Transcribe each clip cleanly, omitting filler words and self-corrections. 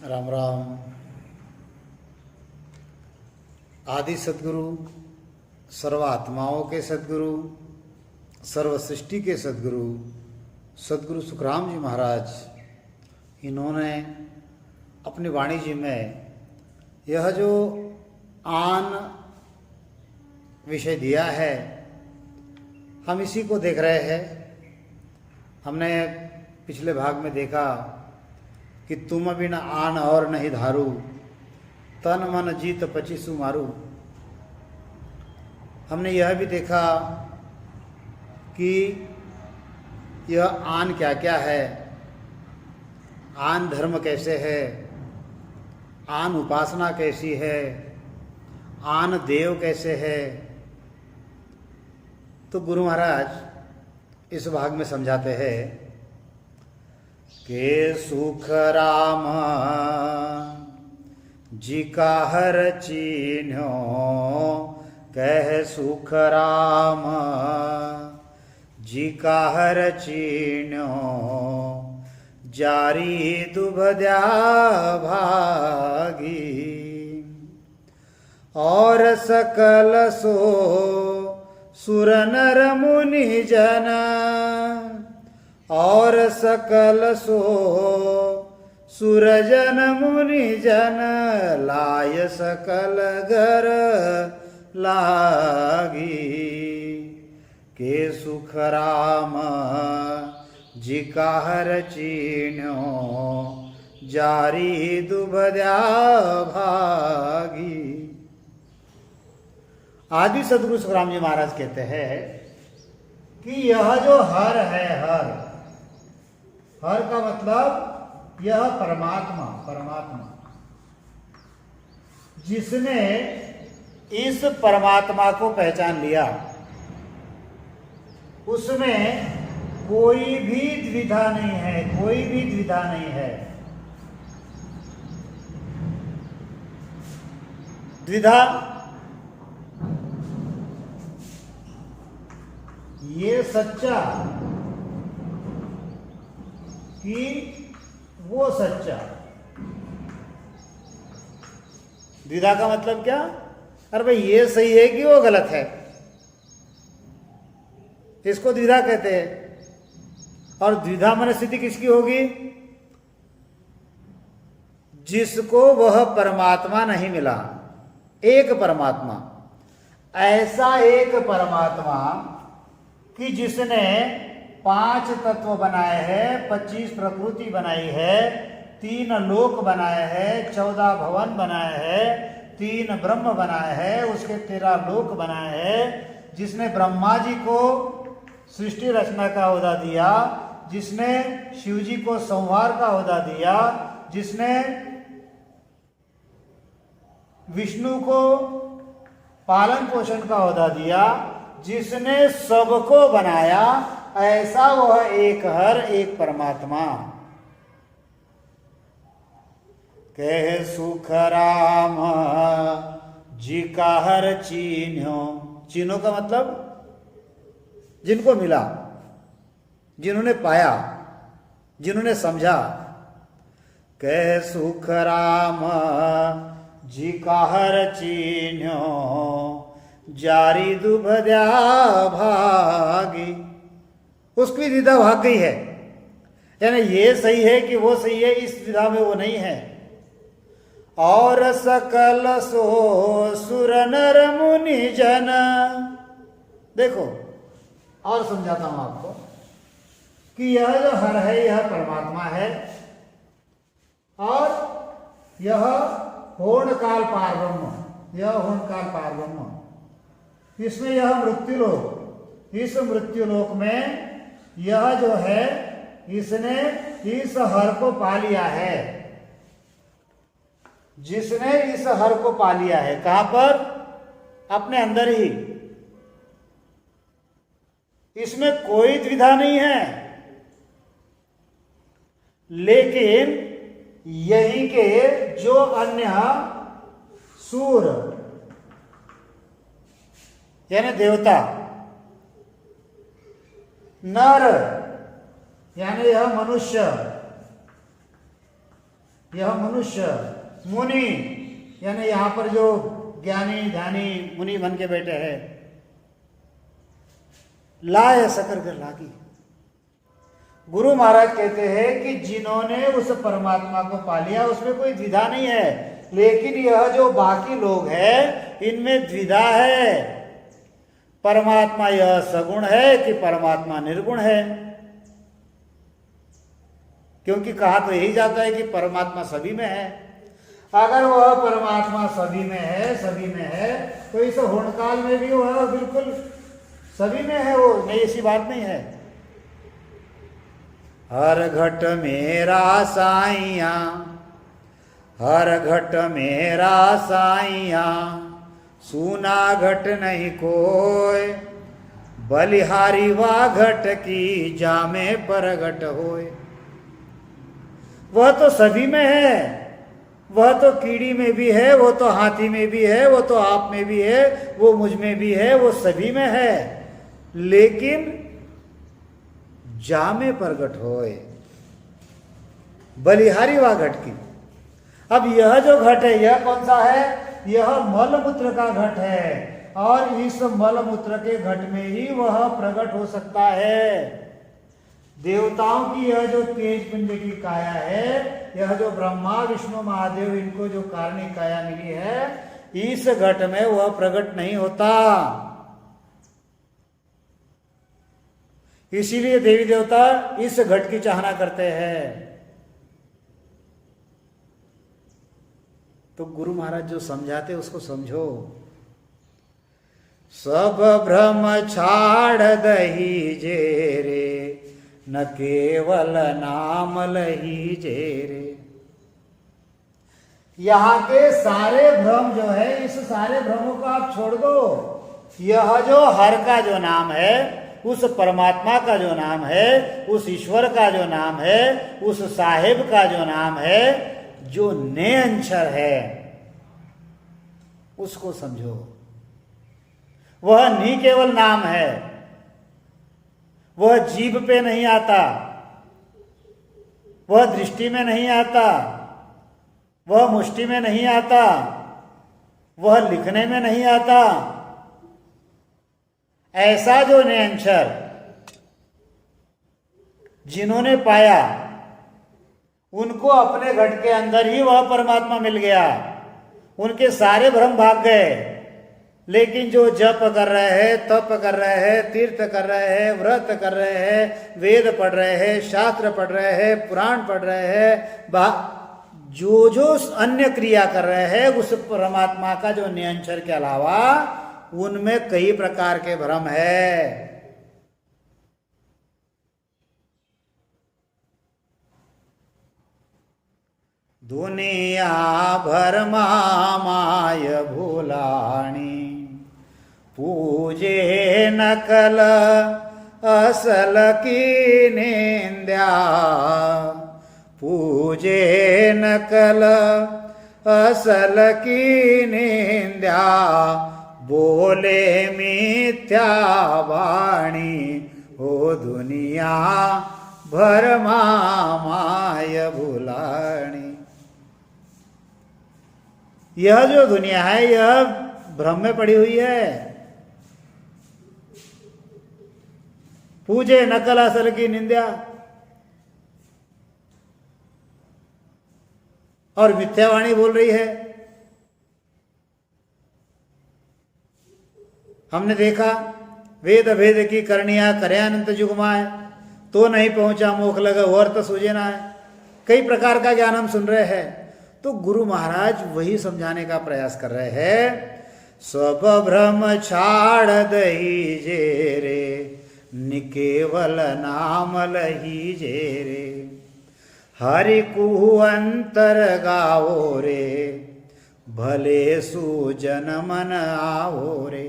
राम राम। आदि सद्गुरु, सर्व आत्माओं के सद्गुरु, सर्व सृष्टि के सद्गुरु सद्गुरु सुखराम जी महाराज, इन्होंने अपनी वाणी जी में यह जो आन विषय दिया है, हम इसी को देख रहे हैं। हमने पिछले भाग में देखा कि तुम बिन आन और नहीं धारू, तन मन जीत पचीसु मारू। हमने यह भी देखा कि यह आन क्या क्या है, आन धर्म कैसे है, आन उपासना कैसी है, आन देव कैसे है। तो गुरु महाराज इस भाग में समझाते हैं कि सुख राम जी का हर चिन्हो, कह सुख राम जी का हर चिन्हो, जारी दुबद्या भागी। और सकल सो सुर नर मुनि जन, और सकल सो सुरजन मुनि जन, लाय सकल घर लागी। के सुख राम जी का हर चिन्हो, जारी दुबद्या भागी। आदि सद्गुरु सुखराम जी महाराज कहते हैं कि यह जो हर है, हर का मतलब यह परमात्मा, जिसने इस परमात्मा को पहचान लिया, उसमें कोई भी द्विधा नहीं है, कोई भी द्विधा नहीं है। द्विधा ये सच्चा कि वो सच्चा। द्विधा का मतलब क्या? अरे भाई ये सही है कि वो गलत है, इसको द्विधा कहते हैं। और द्विधा मनस्थिति किसकी होगी? जिसको वह परमात्मा नहीं मिला, एक परमात्मा, ऐसा एक परमात्मा कि जिसने 5 तत्व बनाए हैं, 25 प्रकृति बनाई है, 3 लोक बनाए हैं, 14 भवन बनाए हैं, 3 ब्रह्म बनाए हैं, उसके 13 लोक बनाए हैं, जिसने ब्रह्मा जी को सृष्टि रचना का ओहदा दिया, जिसने शिव जी को संहार का ओहदा दिया, जिसने विष्णु को पालन पोषण का ओहदा दिया, जिसने सबको बनाया, ऐसा वह एक हर एक परमात्मा। कह सुख राम जी का हर चिन्हो। चिन्हो का मतलब जिनको मिला, जिन्होंने पाया, जिन्होंने समझा। कह सुख राम जी का हर चिन्हो, जारी दुबद्या भागी। उसकी द्विधा भाग गई है, यानी ये सही है कि वो सही है, इस द्विधा में वो नहीं है। और सकल सो सुर नर मुनि जन। देखो और समझाता हूं आपको कि यह जो हर है, यह परमात्मा है, और यह होण काल पार ब्रह्म, यह होण काल पार ब्रह्म। इसमें यह मृत्युलोक, इस मृत्युलोक में यह जो है, इसने इस हर को पा लिया है। जिसने इस हर को पा लिया है, कहां पर? अपने अंदर ही। इसमें कोई द्विधा नहीं है। लेकिन यही के जो अन्य सूर यानी देवता, नर यानी यह मनुष्य, यह मनुष्य मुनि, यानी यहाँ पर जो ज्ञानी ध्यानी मुनि बन के बैठे हैं, लाय सकर कर लागी। गुरु महाराज कहते हैं कि जिन्होंने उस परमात्मा को पा लिया उसमें कोई द्विधा नहीं है, लेकिन यह जो बाकी लोग हैं इनमें द्विधा है। परमात्मा यह सगुण है कि परमात्मा निर्गुण है, क्योंकि कहा तो यही जाता है कि परमात्मा सभी में है। अगर वह परमात्मा सभी में है, सभी में है, तो इस होनकाल में भी वह बिल्कुल सभी में है, वो नहीं ऐसी बात नहीं है। हर घट मेरा साइया, हर घट मेरा साइया, सूना घट नहीं कोय, बलिहारी वा घट की जामे पर घट होय। वह तो सभी में है, वह तो कीड़ी में भी है, वो तो हाथी में भी है, वो तो आप में भी है, वो मुझ में भी है, वो सभी में है, लेकिन जामे प्रगट होए, बलिहारी वा घट की। अब यह जो घट है यह कौन सा है? यह मलमूत्र का घट है, और इस मलमूत्र के घट में ही वह प्रकट हो सकता है। देवताओं की यह जो तेज पिंड की काया है, यह जो ब्रह्मा विष्णु महादेव इनको जो कारणी काया मिली है, इस घट में वह प्रकट नहीं होता। इसीलिए देवी देवता इस घट की चाहना करते हैं। तो गुरु महाराज जो समझाते उसको समझो। सब भ्रम छाड़ दही जे रे, न केवल नाम लही जे रे। यहां के सारे भ्रम जो है, इस सारे भ्रमों को आप छोड़ दो। यह जो हर का जो नाम है, उस परमात्मा का जो नाम है, उस ईश्वर का जो नाम है, उस साहिब का जो नाम है, जो ने अंशर है, उसको समझो। वह नहीं केवल नाम है, वह जीभ पे नहीं आता, वह दृष्टि में नहीं आता, वह मुष्टि में नहीं आता, वह लिखने में नहीं आता। ऐसा जो निरंतर जिन्होंने पाया, उनको अपने घट के अंदर ही वह परमात्मा मिल गया, उनके सारे भ्रम भाग गए। लेकिन जो जप कर रहे हैं, तप कर रहे हैं, तीर्थ कर रहे हैं, व्रत कर रहे हैं, वेद पढ़ रहे हैं, शास्त्र पढ़ रहे हैं, पुराण पढ़ रहे हैं, जो जो अन्य क्रिया कर रहे हैं, उस परमात्मा का जो निरंतर के अलावा उनमें कई प्रकार के भ्रम है। दुनिया भर माय भूलाणी, पूजे नकल असल की निंद्या, पूजे नकल असल की निंद्या, बोले मिथ्या वाणी, हो दुनिया भर माय भूलाणी। यह जो दुनिया है यह भ्रम में पड़ी हुई है। पूजे नकल असल की निंदा, और मिथ्यावाणी बोल रही है। हमने देखा वेद भेद की करनिया करयानंत जुगमाय, तो नहीं पहुंचा मोख लगा वर्त सूझे ना है। कई प्रकार का ज्ञान हम सुन रहे हैं। तो गुरु महाराज वही समझाने का प्रयास कर रहे हैं। सब भ्रम छाड़ दही जे रे, निकेवल नाम लही जे रे, हरि कुहु अंतर गाओ रे, भले सुजन मन आओ रे।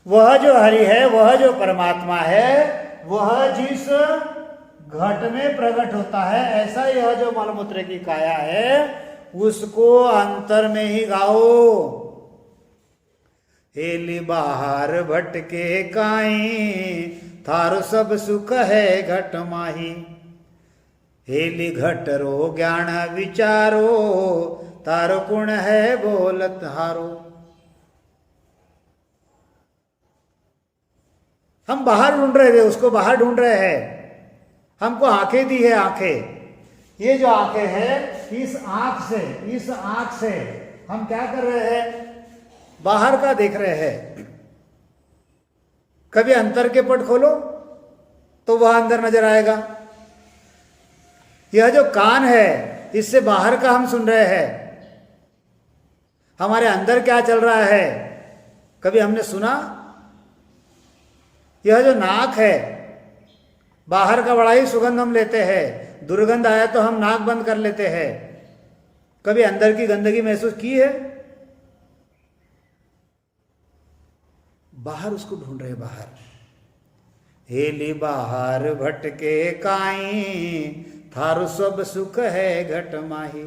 वह जो हरि है, वह जो परमात्मा है, वह जिस घट में प्रकट होता है, ऐसा यह जो मलमूत्र की काया है उसको अंतर में ही गाओ। हेली बाहर भटके काई, थारो सब सुख है घट माही। हेली घटरो ज्ञान विचारो, तारो कुण है बोलत हारो। हम बाहर ढूंढ रहे थे, उसको बाहर ढूंढ रहे हैं। हमको आंखें दी है, आंखें, ये जो आंखें हैं, इस आंख से हम क्या कर रहे हैं? बाहर का देख रहे हैं। कभी अंतर के पट खोलो तो वह अंदर नजर आएगा। यह जो कान है, इससे बाहर का हम सुन रहे हैं। हमारे अंदर क्या चल रहा है कभी हमने सुना? यह जो नाक है, बाहर का बड़ा ही सुगंध हम लेते हैं, दुर्गंध आया तो हम नाक बंद कर लेते हैं। कभी अंदर की गंदगी महसूस की है? बाहर उसको ढूंढ रहे, बाहर। हेली बाहर भटके काई, थारु सब सुख है घट माही।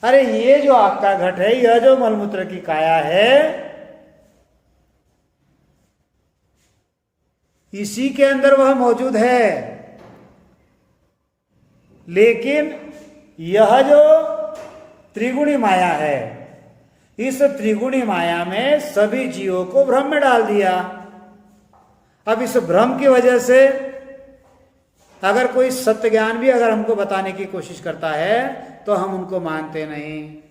अरे ये जो आपका घट है, यह जो मलमूत्र की काया है, इसी के अंदर वह मौजूद है। लेकिन यह जो त्रिगुणी माया है, इस त्रिगुणी माया में सभी जीवों को भ्रम में डाल दिया। अब इस भ्रम की वजह से अगर कोई सत्य ज्ञान भी अगर हमको बताने की कोशिश करता है तो हम उनको मानते नहीं।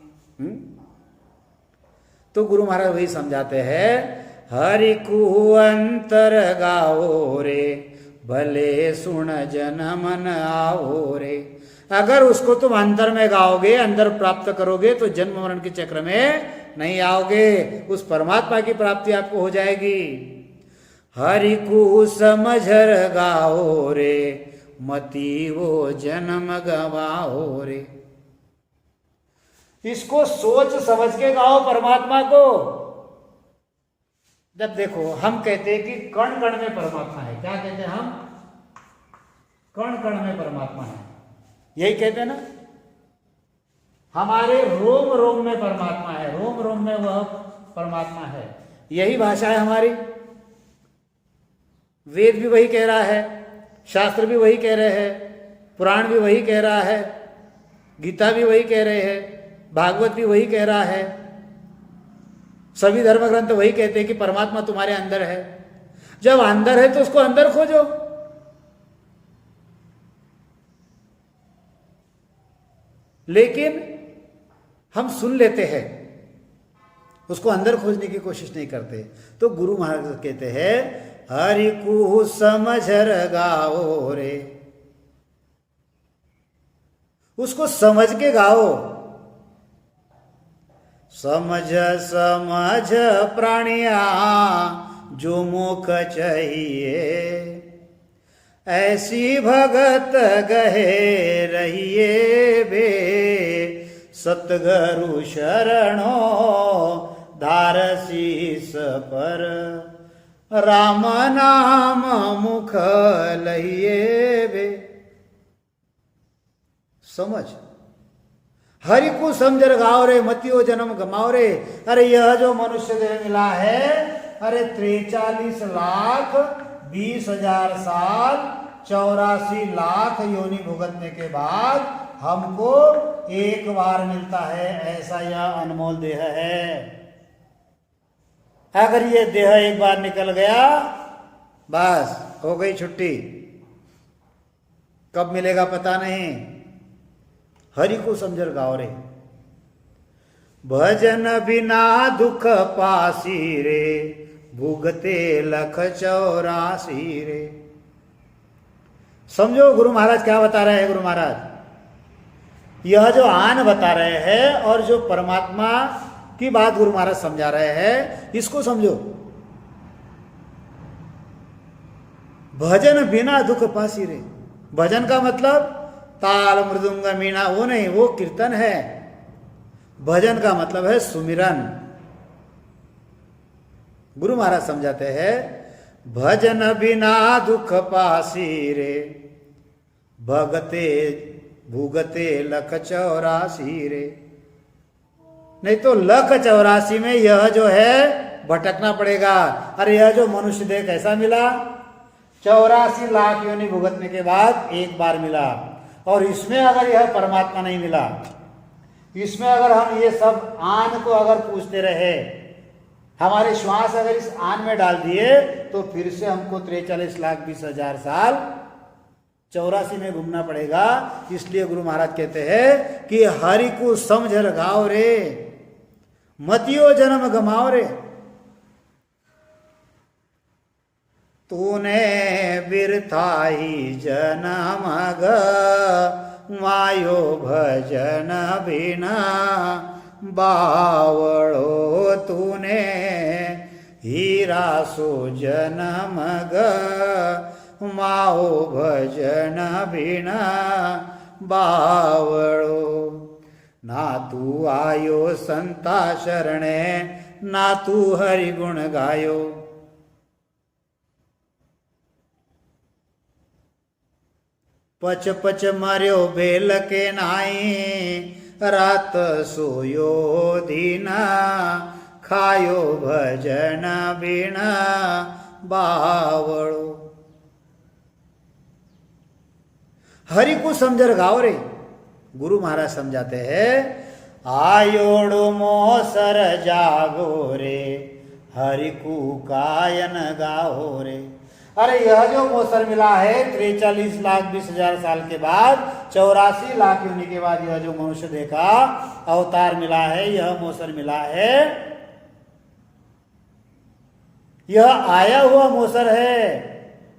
तो गुरु महाराज वही समझाते हैं, हरि कु अंतर गाओ रे, भले सुन जन मन आओ रे। अगर उसको तुम अंतर में गाओगे, अंदर प्राप्त करोगे, तो जन्म मरण के चक्र में नहीं आओगे, उस परमात्मा की प्राप्ति आपको हो जाएगी। हरि कु समझर गाओ रे, मति वो जन्म गवाओ रे। इसको सोच समझ के गाओ परमात्मा को। जब देखो हम कहते हैं कि कण कण में परमात्मा है, क्या कहते हैं हम? कण कण में परमात्मा है, यही कहते हैं ना। हमारे रोम रोम में परमात्मा है, रोम रोम में वह परमात्मा है, यही भाषा है हमारी। वेद भी वही कह रहा है, शास्त्र भी वही कह रहे हैं, पुराण भी वही कह रहा है, गीता भी वही कह रहे हैं, भागवत भी वही कह रहा है, सभी धर्म ग्रंथ वही कहते हैं कि परमात्मा तुम्हारे अंदर है। जब अंदर है तो उसको अंदर खोजो। लेकिन हम सुन लेते हैं, उसको अंदर खोजने की कोशिश नहीं करते। तो गुरु महाराज कहते हैं, हरि कु समझर गाओ रे, उसको समझ के गाओ। समझ समझ प्राणिया जो मुख चाहिए, ऐसी भगत गहे रहिए बे। सतगुरु शरणो धार शीस पर, राम नाम मुख लहिए बे। समझ, हरि को समझर गाओ रे, मतियो जन्म गमाओ रे। अरे यह जो मनुष्य देह मिला है, अरे 43,20,000 साल 84 लाख योनि भुगतने के बाद हमको एक बार मिलता है, ऐसा यह अनमोल देह है। अगर ये देह एक बार निकल गया, बस हो गई छुट्टी, कब मिलेगा पता नहीं। हरि को समझर गाओ रे, भजन बिना दुख पासी रे, भुगते लख 84 रे। समझो गुरु महाराज क्या बता रहे हैं। गुरु महाराज यह जो आन बता रहे हैं और जो परमात्मा की बात गुरु महाराज समझा रहे हैं, इसको समझो। भजन बिना दुख पासी रे, भजन का मतलब ताल मृदुंग मीणा वो नहीं, वो कीर्तन है। भजन का मतलब है सुमिरन। गुरु महाराज समझाते हैं, भजन बिना दुख पासी रे, भगते भुगते लख 84 रे। नहीं तो लख 84 में यह जो है भटकना पड़ेगा। अरे यह जो मनुष्य देह कैसा मिला? 84 लाख योनि भुगतने के बाद एक बार मिला। और इसमें अगर यह परमात्मा नहीं मिला, इसमें अगर हम ये सब आन को अगर पूछते रहे, हमारे श्वास अगर इस आन में डाल दिए तो फिर से हमको 43,20,000 साल 84 में घूमना पड़ेगा। इसलिए गुरु महाराज कहते हैं कि हरि को समझ लगाओ रे, मतियो जन्म गमाओ रे। तूने बिरथा ही जन्म मायो भजन बिना बावड़ो, तूने हीरा सो जन्म माओ भजन बिना बावड़ो। ना तू आयो संता शरणे, ना तू हरि गुण गायो। पच पच मर्यो बेल के नाई, रात सोयो दीना खायो भजन बिना बावड़ो। हरि को समझर गाओ रे। गुरु महाराज समझाते हैं, आयोड़ो मोसर जागो रे, हरि को कायन गाओ रे। अरे यह जो मोसर मिला है 43,20,000 साल के बाद, 84 लाख योनि के बाद यह जो मनुष्य देखा अवतार मिला है, यह मोसर मिला है, यह आया हुआ मोसर है।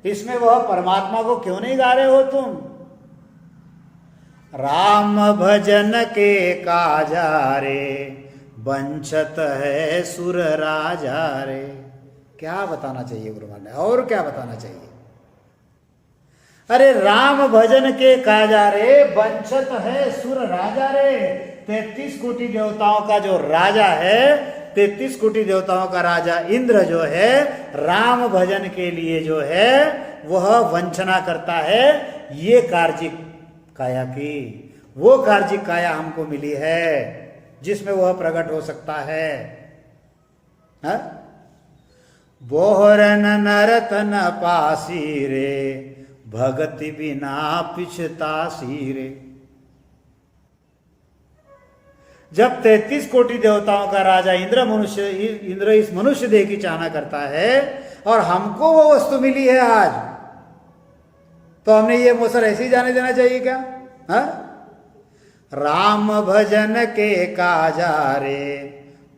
इसमें वह परमात्मा को क्यों नहीं गा रहे हो तुम? राम भजन के काजा रे, बंचत है सुर राजा रे। क्या बताना चाहिए गुरु महाराज ने, और क्या बताना चाहिए? अरे राम भजन के काजा रे, बंचत है सुर राजा रे। 33 कोटि देवताओं का जो राजा है, 33 कोटि देवताओं का राजा इंद्र जो है, राम भजन के लिए जो है वह वंचना करता है। ये कार्जिक काया की, वो कार्जिक काया हमको मिली है जिसमें वह प्रकट हो सकता है। हा? बोहरन नरतन पासी रे, भगति बिना पिछतासी रे। जब 33 कोटि देवताओं का राजा इंद्र इस मनुष्य देह की चाहना करता है और हमको वो वस्तु मिली है आज, तो हमने ये मोसर ऐसे ही जाने देना चाहिए क्या? हा? राम भजन के काजा रे,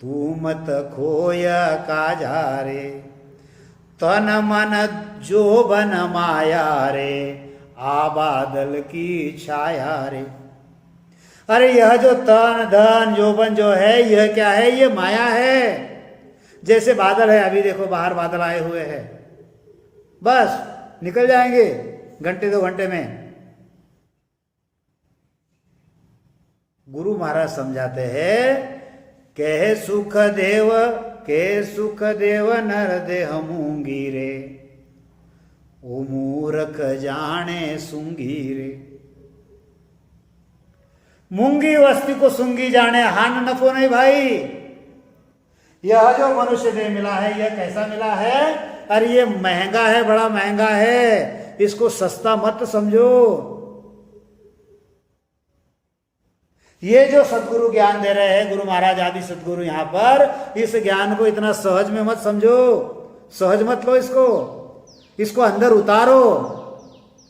तू मत खोय काजा रे। तन मन जो बन माया रे, आ बादल की छाया रे। अरे यह जो तन धन जोबन जो है, यह क्या है? ये माया है। जैसे बादल है, अभी देखो बाहर बादल आए हुए हैं, बस निकल जाएंगे घंटे 2 घंटे में। गुरु महाराज समझाते हैं, कह सुख देव नर देह मूंगी रे, ओ मूरख जाने सूंगी रे। मूंगी वस्तु को सूंगी जाने, हान नफो नहीं भाई। यह जो मनुष्य देह मिला है, यह कैसा मिला है? अरे ये महंगा है, बड़ा महंगा है, इसको सस्ता मत समझो। ये जो सदगुरु ज्ञान दे रहे हैं, गुरु महाराज आदि सदगुरु यहाँ पर, इस ज्ञान को इतना सहज में मत समझो, सहज मत लो इसको अंदर उतारो।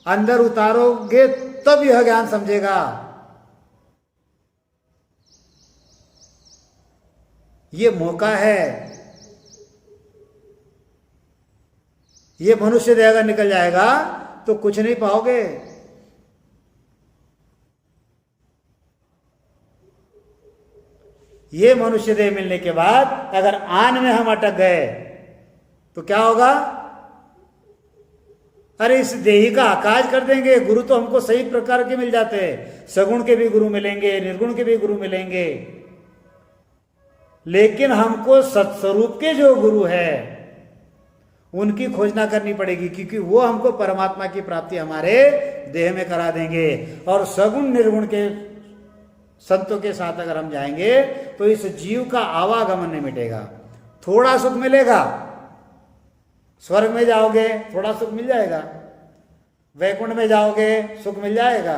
अंदर उतारोगे तब यह ज्ञान समझेगा। ये मौका है। ये मनुष्य देह अगर निकल जाएगा तो कुछ नहीं पाओगे। ये मनुष्य देह मिलने के बाद अगर आन में हम अटक गए तो क्या होगा? अरे इस देही का आकाश कर देंगे। गुरु तो हमको सही प्रकार के मिल जाते हैं, सगुण के भी गुरु मिलेंगे, निर्गुण के भी गुरु मिलेंगे, लेकिन हमको सत्स्वरूप के जो गुरु है उनकी खोजना करनी पड़ेगी, क्योंकि वो हमको परमात्मा की प्राप्ति हमारे देह में करा देंगे। और सगुण निर्गुण के संतों के साथ अगर हम जाएंगे तो इस जीव का आवागमन नहीं मिटेगा। थोड़ा सुख मिलेगा, स्वर्ग में जाओगे थोड़ा सुख मिल जाएगा, वैकुंठ में जाओगे सुख मिल जाएगा,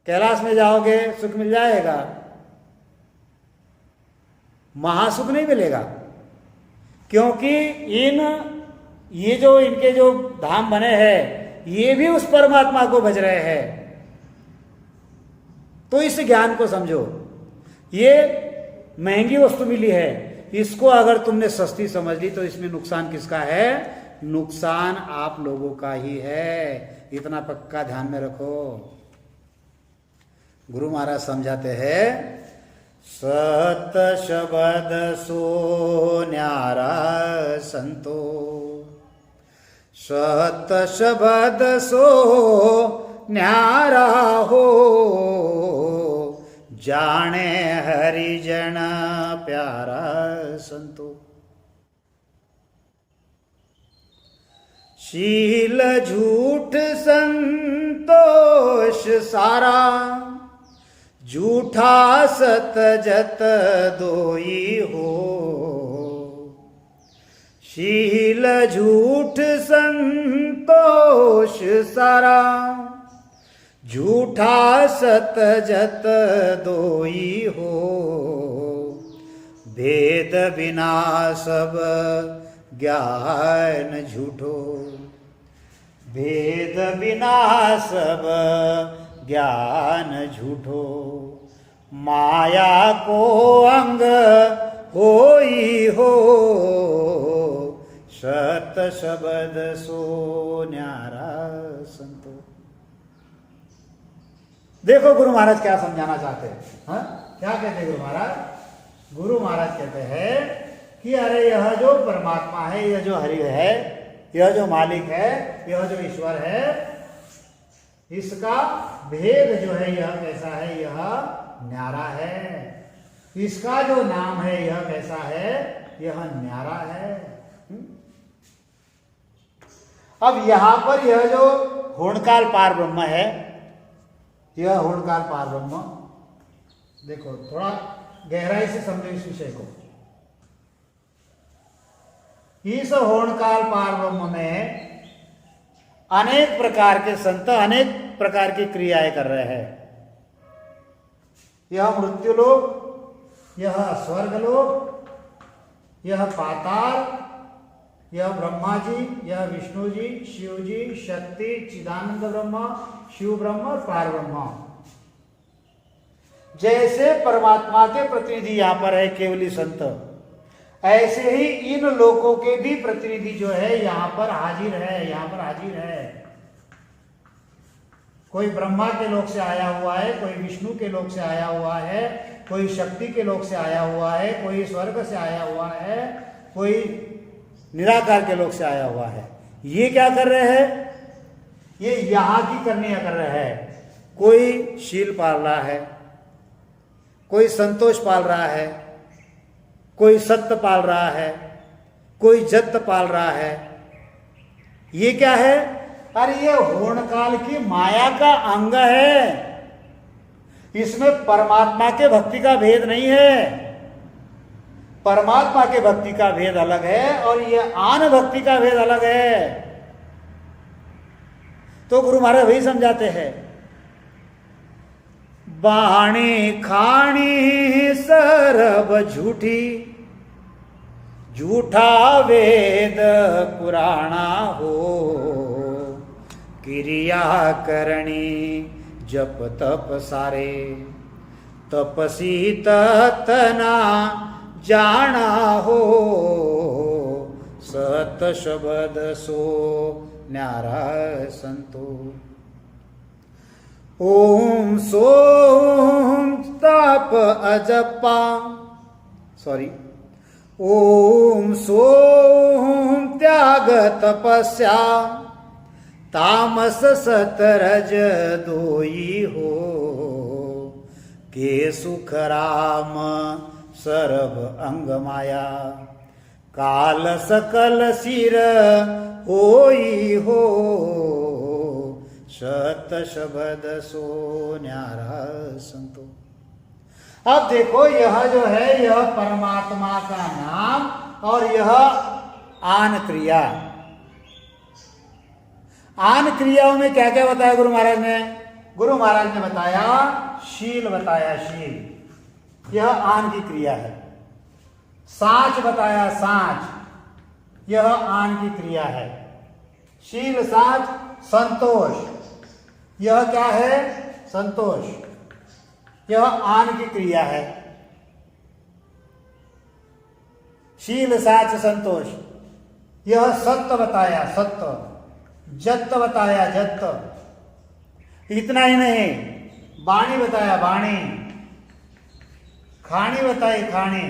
कैलाश में जाओगे सुख मिल जाएगा? महासुख नहीं मिलेगा, क्योंकि ये जो इनके जो धाम बने हैं ये भी उस परमात्मा को भज रहे हैं। तो इस ज्ञान को समझो। ये महंगी वस्तु मिली है, इसको अगर तुमने सस्ती समझ ली तो इसमें नुकसान किसका है? नुकसान आप लोगों का ही है। इतना पक्का ध्यान में रखो। गुरु महाराज समझाते हैं, सत शब्द सो न्यारा संतो, सत शब्द सो न्यारा हो, जाने हरिजन प्यारा संतो। शील झूठ संतोष सारा, झूठा सत जत दोई हो। शील झूठ संतोष सारा, झूठा सत जत दोई हो। भेद बिना सब ज्ञान झूठो, भेद बिना सब ज्ञान झूठो। माया को अंग होई हो, सत शब्द सो न्यारा संतो। देखो गुरु महाराज क्या समझाना चाहते हैं। हाँ, क्या कहते हैं गुरु महाराज? गुरु महाराज कहते हैं कि अरे यह जो परमात्मा है, यह जो हरि है, यह जो मालिक है, यह जो ईश्वर है, इसका भेद जो है यह कैसा है? यह न्यारा है। इसका जो नाम है यह कैसा है? यह न्यारा है। अब यहां पर यह जो होणकाल पार ब्रह्म है, यह होणकाल पार ब्रह्म, देखो थोड़ा गहराई से समझो इस विषय को। इस होणकाल पार ब्रह्म में अनेक प्रकार के संत अनेक प्रकार की क्रियाएं कर रहे हैं। यह मृत्युलोक, यह स्वर्गलोक, यह पाताल, यह ब्रह्मा जी, यह विष्णु जी, शिव जी, शक्ति, चिदानंद ब्रह्म, शिव ब्रह्म और पार ब्रह्म। जैसे परमात्मा के प्रतिनिधि यहां पर है केवली संत, ऐसे ही इन लोकों के भी प्रतिनिधि जो है यहां पर हाजिर है, यहां पर हाजिर है। कोई ब्रह्मा के लोक से आया हुआ है, कोई विष्णु के लोक से आया हुआ है, कोई शक्ति के लोक से आया हुआ है, कोई स्वर्ग से आया हुआ है, कोई निराकार के लोक से आया हुआ है। ये क्या कर रहे हैं? ये यहां की करनियां कर रहे हैं। कोई शील पाल रहा है, कोई संतोष पाल रहा है, कोई सत्य पाल रहा है, कोई जत्त पाल रहा है। ये क्या है? अरे ये होणकाल की माया का अंग है। इसमें परमात्मा के भक्ति का भेद नहीं है। परमात्मा के भक्ति का भेद अलग है और ये आन भक्ति का भेद अलग है। तो गुरु महाराज वही समझाते हैं, बाणी खाणी सरब झूठी, झूठा वेद पुराणा हो। क्रिया करणी जप तप सारे, तपसी तना जाना हो। सत शब्द सो न्यारा संतो। ओम सोम ताप अजपा, सॉरी, ओम सोम त्याग तपस्या, तामस सतरज दोई हो। के सुख राम सरब अंग माया, काल सकल सिर होई हो। सत शब्द सो न्यारा संतो। अब देखो यह जो है यह परमात्मा का नाम और यह आन क्रिया। आन क्रियाओं में क्या क्या बताया गुरु महाराज ने? गुरु महाराज ने बताया शील, बताया शील, यह आन की क्रिया है। साच बताया साच, यह आन की क्रिया है। शील, साच, संतोष, यह क्या है? संतोष, यह आन की क्रिया है। शील, साच, संतोष, यह सत्य बताया सत्य, जत्त बताया जत्त। इतना ही नहीं, वाणी बताया वाणी, खाणी बताई खाणी,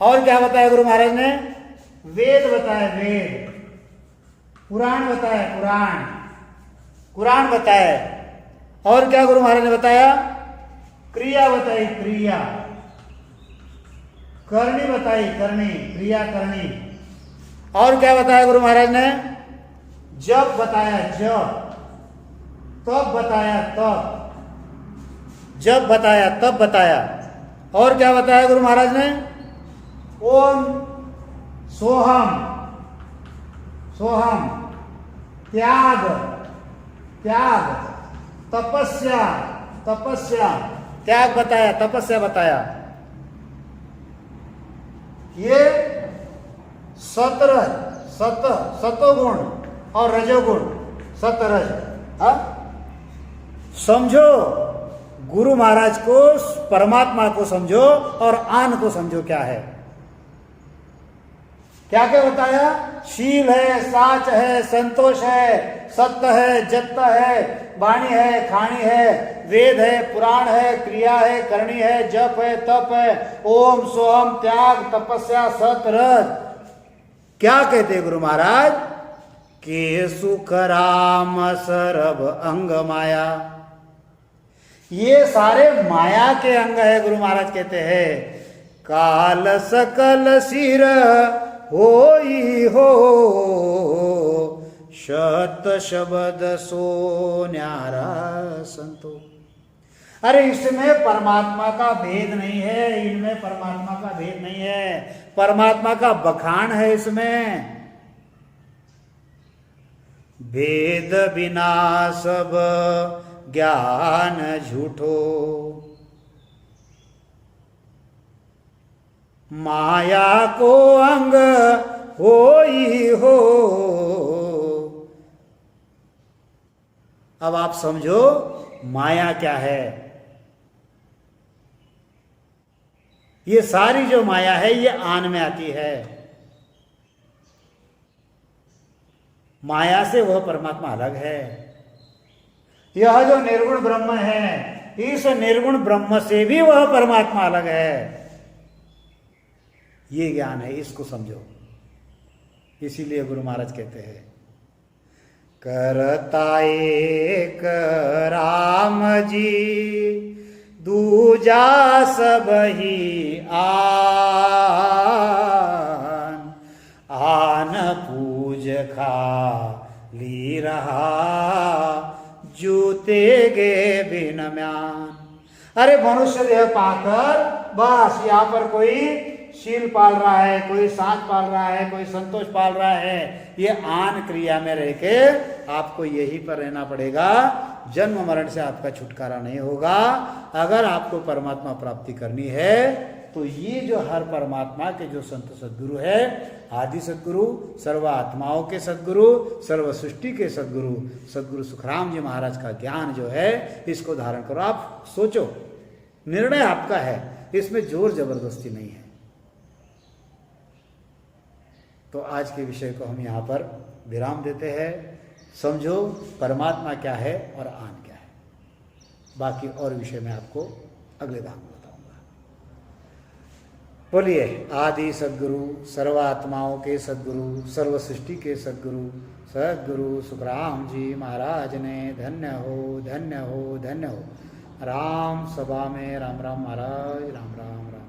और क्या बताया गुरु महाराज ने? वेद बताया वेद, पुराण बताया पुराण, कुरान बताया, और क्या गुरु महाराज ने बताया? क्रिया बताई क्रिया, करनी बताई करनी, क्रिया करनी, और क्या बताया गुरु महाराज ने? जप बताया जप, तप बताया तप, जप बताया तप बताया, और क्या बताया गुरु महाराज ने? ओम सोहम, सोहम, त्याग, त्याग, तपस्या, तपस्या, त्याग बताया, तपस्या बताया। ये 17 सतोगुण और रजोगुण, सतरज। समझो गुरु महाराज को, परमात्मा को समझो, और आन को समझो क्या है। क्या क्या बताया? शील है, साच है, संतोष है, सत्य है, जत्त है, वाणी है, खाणी है, वेद है, पुराण है, क्रिया है, करनी है, जप है, तप है, ओम सोहम, त्याग, तपस्या, सतरज। क्या कहते गुरु महाराज? के सुख राम सरब अंग माया, ये सारे माया के अंग है। गुरु महाराज कहते हैं काल सकल सिर होई हो, शत शब्द सो न्यारा संतो। अरे इसमें परमात्मा का भेद नहीं है, इनमें परमात्मा का भेद नहीं है, परमात्मा का बखान है इसमें। भेद बिना सब ज्ञान झूठो, माया को अंग होई हो। अब आप समझो माया क्या है। ये सारी जो माया है ये आन में आती है। माया से वह परमात्मा अलग है। यह जो निर्गुण ब्रह्म है, इस निर्गुण ब्रह्म से भी वह परमात्मा अलग है। ये ज्ञान है, इसको समझो। इसीलिए गुरु महाराज कहते हैं करता एक राम जी, दूजा सब ही आन, आन पूज खाली रहा, जूते गे बिन म्यान। अरे मनुष्य देह पाकर बस यहाँ पर कोई शील पाल रहा है, कोई साच पाल रहा है, कोई संतोष पाल रहा है। ये आन क्रिया में रह के आपको यहीं पर रहना पड़ेगा। जन्म मरण से आपका छुटकारा नहीं होगा। अगर आपको परमात्मा प्राप्ति करनी है तो ये जो हर परमात्मा के जो संत सद्गुरु है, आदि सद्गुरु, सर्व आत्माओं के सद्गुरु, सर्व सृष्टि के सद्गुरु, सद्गुरु सुखराम जी महाराज का ज्ञान जो है, इसको धारण करो। आप सोचो, निर्णय आपका है, इसमें जोर जबरदस्ती नहीं है। तो आज के विषय को हम यहाँ पर विराम देते हैं। समझो परमात्मा क्या है और आन क्या है। बाकी और विषय में आपको अगले भाग में बताऊंगा। बोलिए आदि सद्गुरु, सर्वात्माओं के सद्गुरु, सर्व सृष्टि के सद्गुरु, सद्गुरु सुखराम जी महाराज ने धन्य हो, धन्य हो, धन्य हो। राम सभा में राम राम महाराज, राम राम राम।